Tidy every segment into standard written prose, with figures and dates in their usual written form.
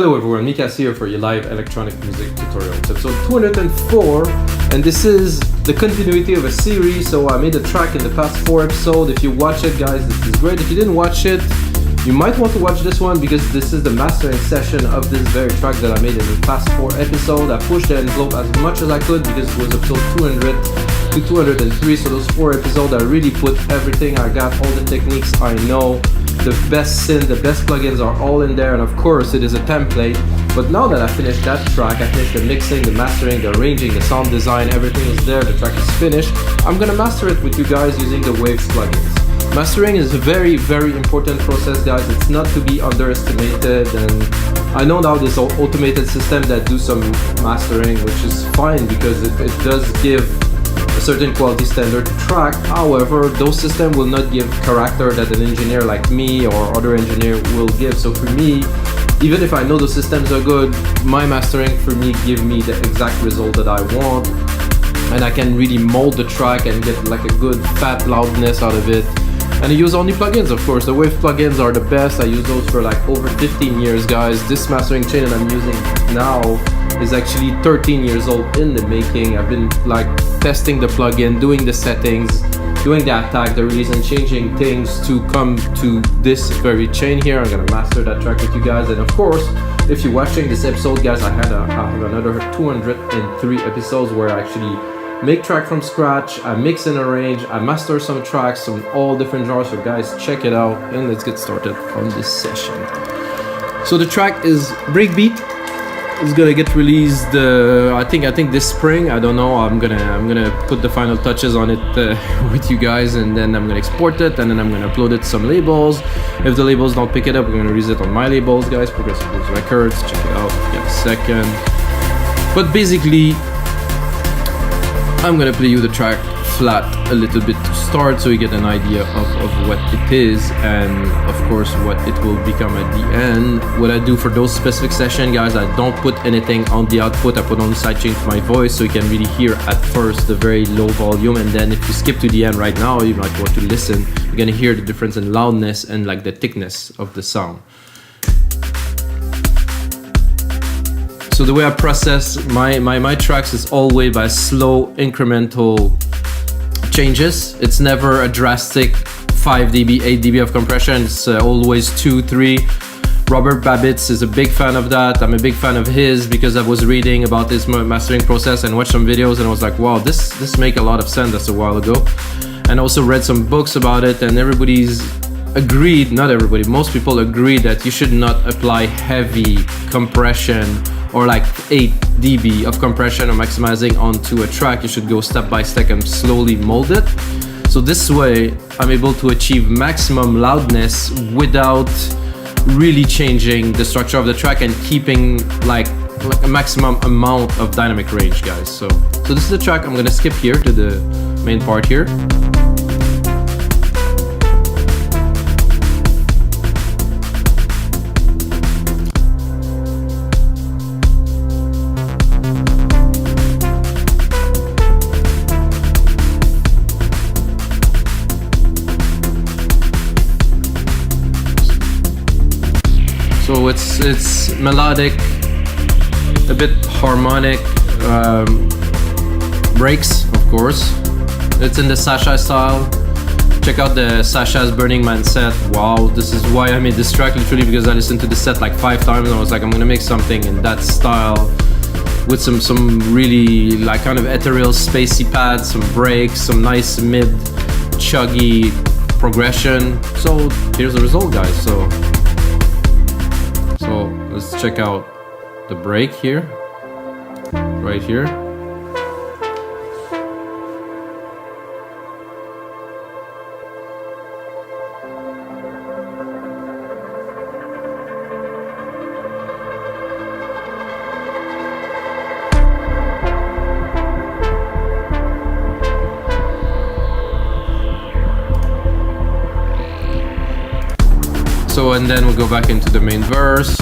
Hello everyone, Mikas here for your live electronic music tutorial. It's episode 204, and this is the continuity of a series. So I made a track in the past 4 episodes. If you watch it, guys, this is great. If you didn't watch it, you might want to watch this one because this is the mastering session of this very track that I made in the past 4 episodes. I pushed the envelope as much as I could because it was episode 200 to 203. So those 4 episodes, I really put everything. I got all the techniques I know. The best synth, the best plugins are all in there, and of course it is a template. But now that I finished that track, I finished the mixing, the mastering, the arranging, the sound design, everything is there, the track is finished. I'm gonna master it with you guys using the Waves plugins. Mastering is a very, very important process, guys. It's not to be underestimated, and I know now there's automated system that do some mastering, which is fine because it does give a certain quality standard to track. However, those systems will not give character that an engineer like me or other engineer will give. So for me, even if I know the systems are good, my mastering for me give me the exact result that I want, and I can really mold the track and get like a good fat loudness out of it. And I use only plugins, of course. The Wave plugins are the best. I use those for like over 15 years, guys. This mastering chain that I'm using now is actually 13 years old in the making. I've been like testing the plugin, doing the settings, doing the attack, the release, and changing things to come to this very chain here. I'm gonna master that track with you guys. And of course, if you're watching this episode, guys, I have another 203 episodes where I actually make track from scratch, I mix and arrange, I master some tracks from all different genres. So guys, check it out and let's get started on this session. So the track is Breakbeat. It's gonna get released I think this spring. I don't know. I'm gonna put the final touches on it with you guys, and then I'm gonna export it, and then I'm gonna upload it to some labels. If the labels don't pick it up, we're gonna release it on my labels, guys, Progressive Blues Records. Check it out if you get a second. But basically, I'm gonna play you the track flat a little bit to start so you get an idea of what it is, and of course what it will become at the end. What I do for those specific sessions, guys, I don't put anything on the output. I put on the sidechain for my voice so you can really hear at first the very low volume, and then if you skip to the end right now, you might want to listen. You're gonna hear the difference in loudness and like the thickness of the sound. So the way I process my tracks is always by slow incremental changes. It's never a drastic 5 dB, 8 dB of compression. It's always 2, 3. Robert Babbitt is a big fan of that. I'm a big fan of his because I was reading about this mastering process and watched some videos, and I was like, wow, this make a lot of sense. That's a while ago. And also read some books about it, and everybody's agreed, not everybody, most people agree that you should not apply heavy compression or like 8 dB of compression or maximizing onto a track. You should go step by step and slowly mold it. So this way I'm able to achieve maximum loudness without really changing the structure of the track and keeping like a maximum amount of dynamic range, guys. So this is the track. I'm gonna skip here to the main part here. So it's melodic, a bit harmonic, breaks, of course. It's in the Sasha style. Check out the Sasha's Burning Man set. Wow, this is why I made this track, literally because I listened to the set like 5 times and I was like, I'm gonna make something in that style with some really like kind of ethereal spacey pads, some breaks, some nice mid chuggy progression. So here's the result, guys. So let's check out the break here, right here. So, and then we'll go back into the main verse.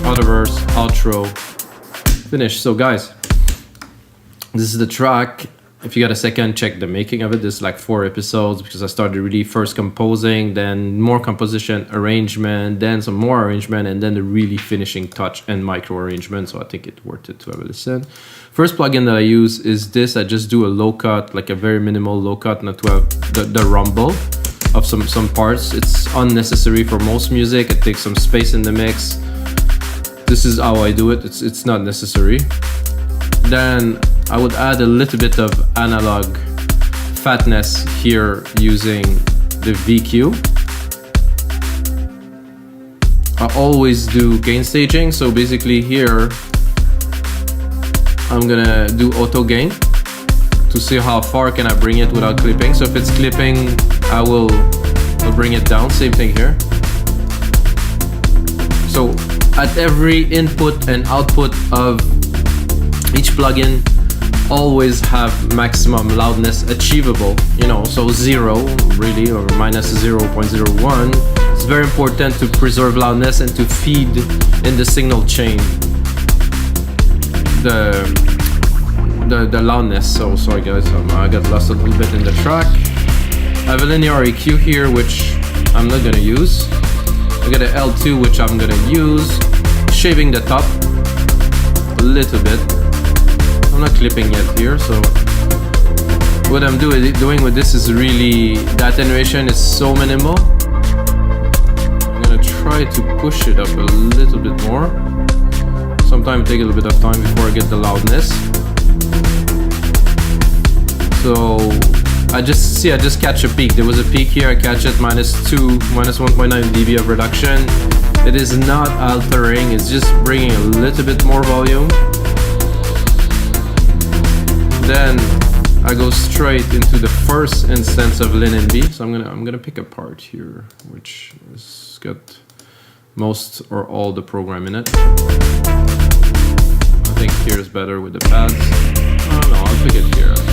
Other verse, outro, finish. So guys, this is the track. if you got a second, check the making of it. There's like 4 episodes because I started really first composing, then more composition, arrangement, then some more arrangement, and then the really finishing touch and micro arrangement. So I think it's worth it to have a listen. First plugin that I use is this. I just do a low cut, like a very minimal low cut, not to have the rumble of some parts. It's unnecessary for most music. It takes some space in the mix. This is how I do it. It's not necessary. Then I would add a little bit of analog fatness here using the VQ. I always do gain staging, so basically here I'm gonna do auto gain to see how far can I bring it without clipping. So if it's clipping, I'll bring it down. Same thing here. So at every input and output of each plugin, always have maximum loudness achievable, you know, so 0 really, or minus 0.01. It's very important to preserve loudness and to feed in the signal chain the loudness. So sorry guys, I got lost a little bit in the track. I have a linear EQ here, which I'm not gonna use. I got an L2, which I'm gonna use. Shaving the top a little bit. I'm not clipping yet here, so what I'm doing with this is really, the attenuation is so minimal. I'm gonna try to push it up a little bit more. Sometimes take a little bit of time before I get the loudness. So I just catch a peak. There was a peak here, I catch it minus 1.9 dB of reduction. It is not altering, it's just bringing a little bit more volume. Then I go straight into the first instance of LINMB. So I'm gonna pick a part here, which has got most or all the program in it. I think here's better with the pads. Oh no, I'll pick it here. 7.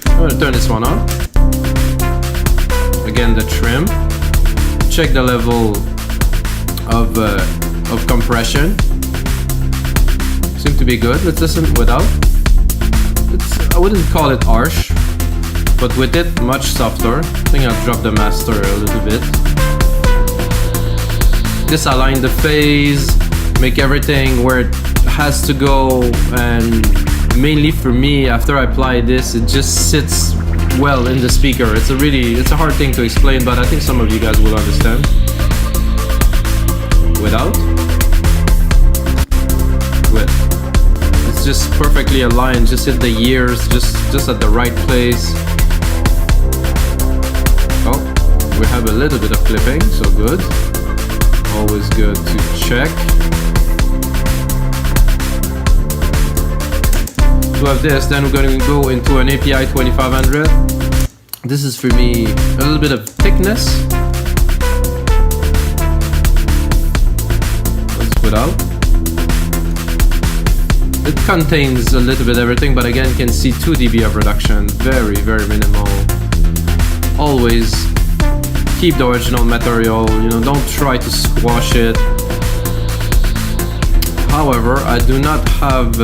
I'm gonna turn this one on. Again, the trim. Check the level of compression. Seems to be good. Let's listen without. I wouldn't call it harsh, but with it, much softer. I think I'll drop the master a little bit. Disalign the phase, make everything where it has to go, and mainly for me, after I apply this, it just sits well in the speaker. It's a hard thing to explain, but I think some of you guys will understand. Without. With. It's just perfectly aligned, just hit the ears, just at the right place. Oh, we have a little bit of clipping, so good. Always good to check. To have this, then we're going to go into an API 2500. This is for me a little bit of thickness. Let's put out. It contains a little bit of everything, but again, you can see 2 dB of reduction. Very, very minimal. Always keep the original material, you know, don't try to squash it. However, I do not have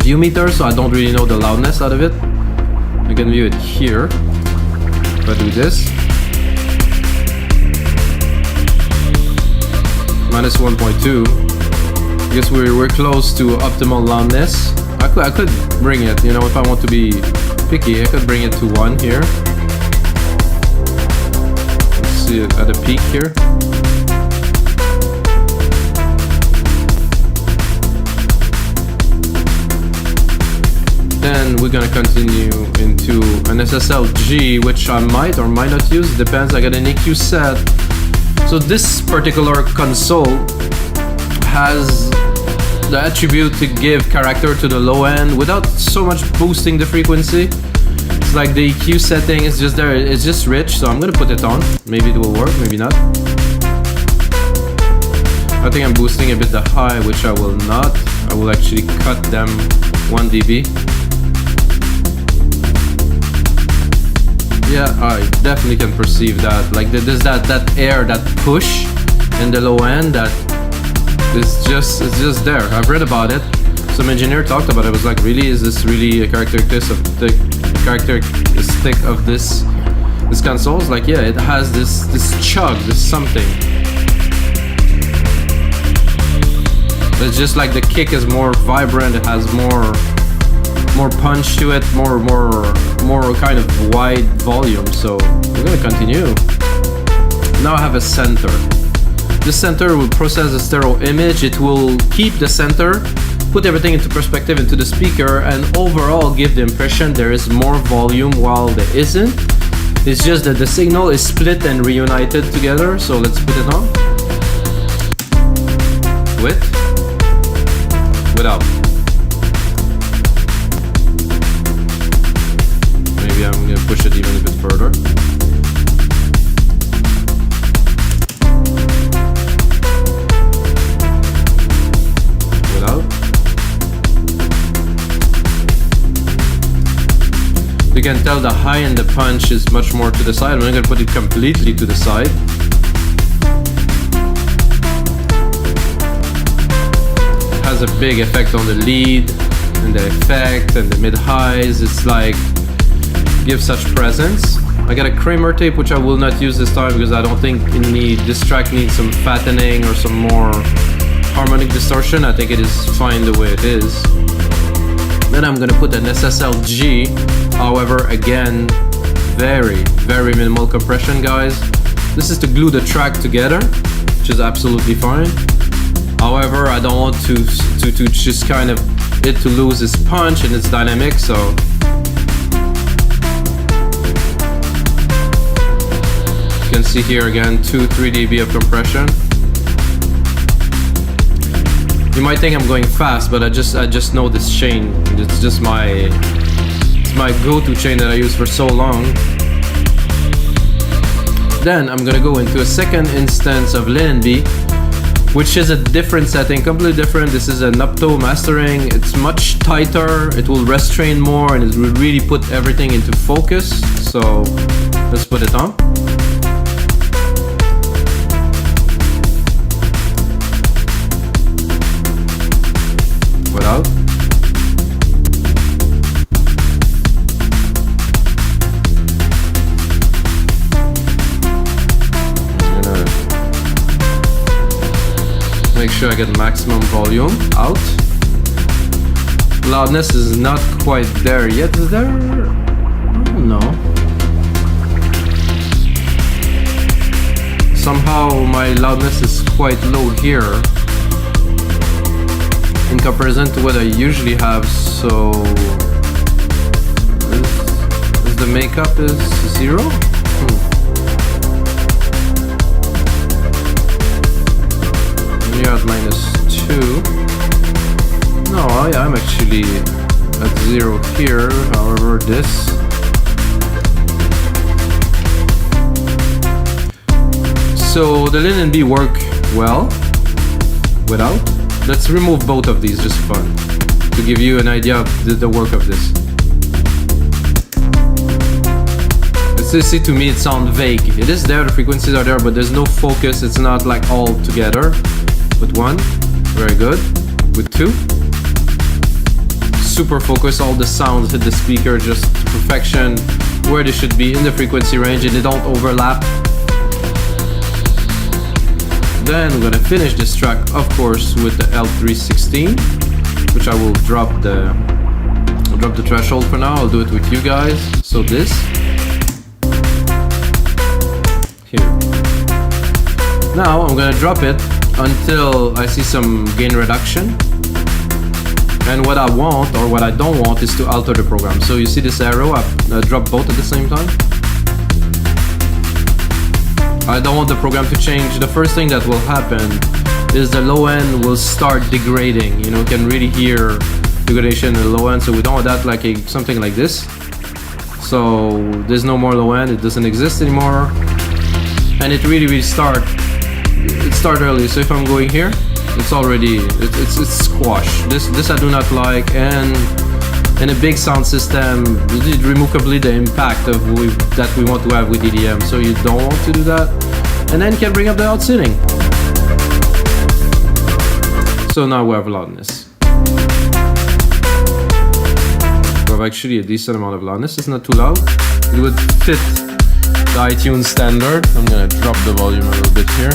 view meter, so I don't really know the loudness out of it. I can view it here. If I do this, minus 1.2. I guess we're close to optimal loudness. I could bring it, you know, if I want to be picky, I could bring it to 1 here. Let's see it at a peak here. Then we're gonna continue into an SSL G, which I might or might not use, depends. I got an EQ set. So this particular console has the attribute to give character to the low end without so much boosting the frequency. It's like the EQ setting is just there, it's just rich, so I'm gonna put it on. Maybe it will work, maybe not. I think I'm boosting a bit the high, which I will not. I will actually cut them 1 dB. Yeah, I definitely can perceive that. Like there's that air, that push in the low end that is just there. I've read about it. Some engineer talked about it. It was like, really, is this really a characteristic of this console? It's like, yeah, it has this chug, this something. It's just like the kick is more vibrant. It has more punch to it, more kind of wide volume. So we're gonna continue. Now I have a center. This center will process the stereo image. It will keep the center, put everything into perspective into the speaker, and overall give the impression there is more volume while there isn't. It's just that the signal is split and reunited together. So let's put it on. With, without. Maybe I'm gonna push it even a bit further. Without. You can tell the high and the punch is much more to the side. I'm not gonna put it completely to the side. It has a big effect on the lead and the effect and the mid-highs. It's like, gives such presence. I got a Kramer tape which I will not use this time because I don't think this track needs some fattening or some more harmonic distortion. I think it is fine the way it is. Then I'm gonna put an SSL G. However, again, very minimal compression, guys. This is to glue the track together, which is absolutely fine. However, I don't want to just kind of it to lose its punch and its dynamic, so you can see here again 2-3 dB of compression. You might think I'm going fast, but I just know this chain. It's just my go-to chain that I use for so long. Then I'm gonna go into a second instance of LINMB, which is a different setting, completely different. This is an opto mastering. It's much tighter. It will restrain more, and it will really put everything into focus. So let's put it on. Without. Make sure I get maximum volume out. Loudness is not quite there yet. Is there? I don't know. Somehow my loudness is quite low here in comparison to what I usually have. So is the makeup is 0? You're at -2. No, I'm actually at 0 here. However, this. So the LINMB work well without. Let's remove both of these just for fun to give you an idea of the work of this. See, to me it sounds vague. It is there, the frequencies are there, but there's no focus. It's not like all together. With 1, very good. With 2, super focus. All the sounds hit the speaker just to perfection, where they should be in the frequency range, and they don't overlap. Then I'm gonna finish this track, of course, with the L316, which I will drop the threshold for now. I'll do it with you guys. So this here. Now I'm gonna drop it until I see some gain reduction. And what I want, or what I don't want, is to alter the program. So you see this arrow, I drop both at the same time. I don't want the program to change. The first thing that will happen is the low end will start degrading. You know, you can really hear degradation in the low end, so we don't want that like something like this. So there's no more low end, it doesn't exist anymore. And it really start early. So if I'm going here, it's already it's squash. This I do not like, and in a big sound system, you remove completely the impact of that we want to have with EDM, so you don't want to do that. And then you can bring up the out-tuning. So now we have loudness. We have actually a decent amount of loudness. It's not too loud. It would fit the iTunes standard. I'm gonna drop the volume a little bit here.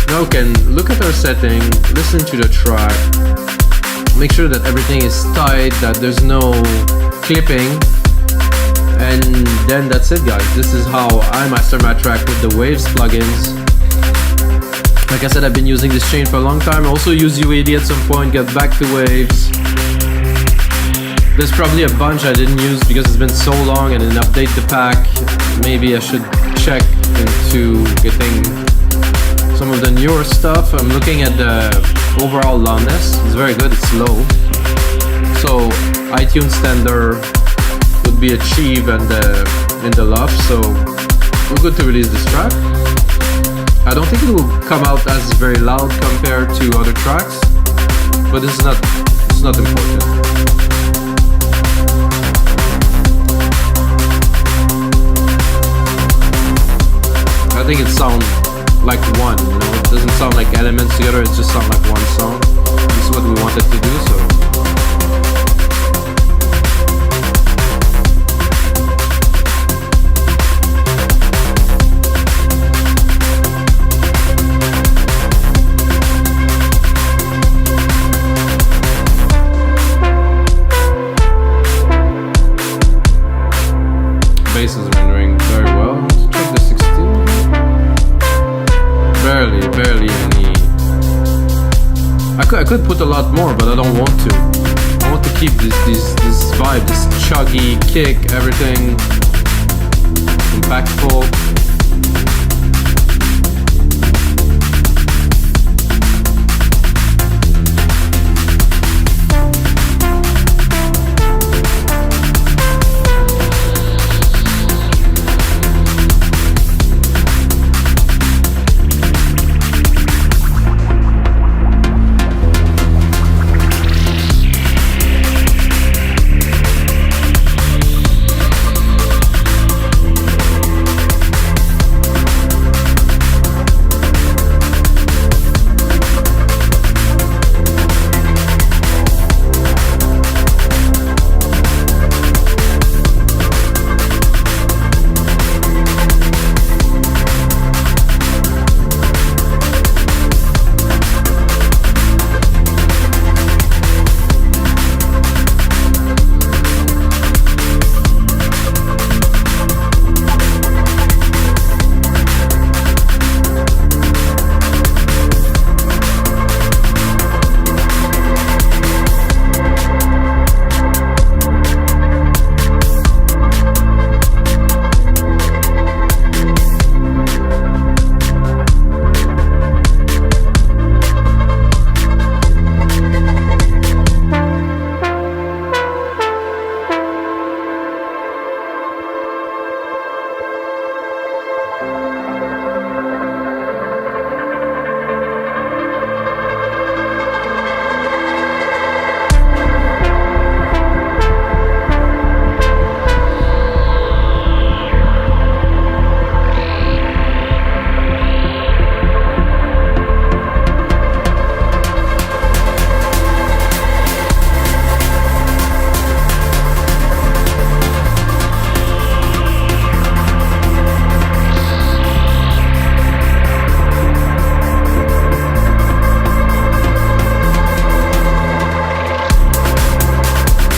Now we can look at our setting, listen to the track, make sure that everything is tight, that there's no clipping, and then that's it, guys. This is how I master my track with the Waves plugins. Like I said, I've been using this chain for a long time. I also use UAD at some point, got back to Waves. There's probably a bunch I didn't use because it's been so long, and then update the pack. Maybe I should check into getting some of the newer stuff. I'm looking at the overall loudness. It's very good, it's low. So iTunes standard would be achieved and in the loft, so we're good to release this track. I don't think it will come out as very loud compared to other tracks, but it's not important. I think it sounds like one, you know, it doesn't sound like elements together, it just sounds like one song. This is what we wanted to do, so. Bass is rendering very well. Let's check the 16. Barely any. I could put a lot more, but I don't want to. I want to keep this vibe, this chuggy kick, everything impactful.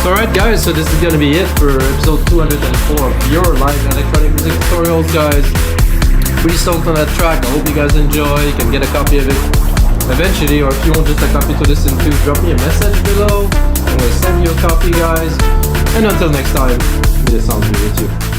Alright guys, so this is gonna be it for episode 204 of your live electronic music tutorials, guys. Pretty stoked on that track. I hope you guys enjoy. You can get a copy of it eventually, or if you want just a copy to listen to, drop me a message below. I'm gonna send you a copy, guys. And until next time, may the sound be with you.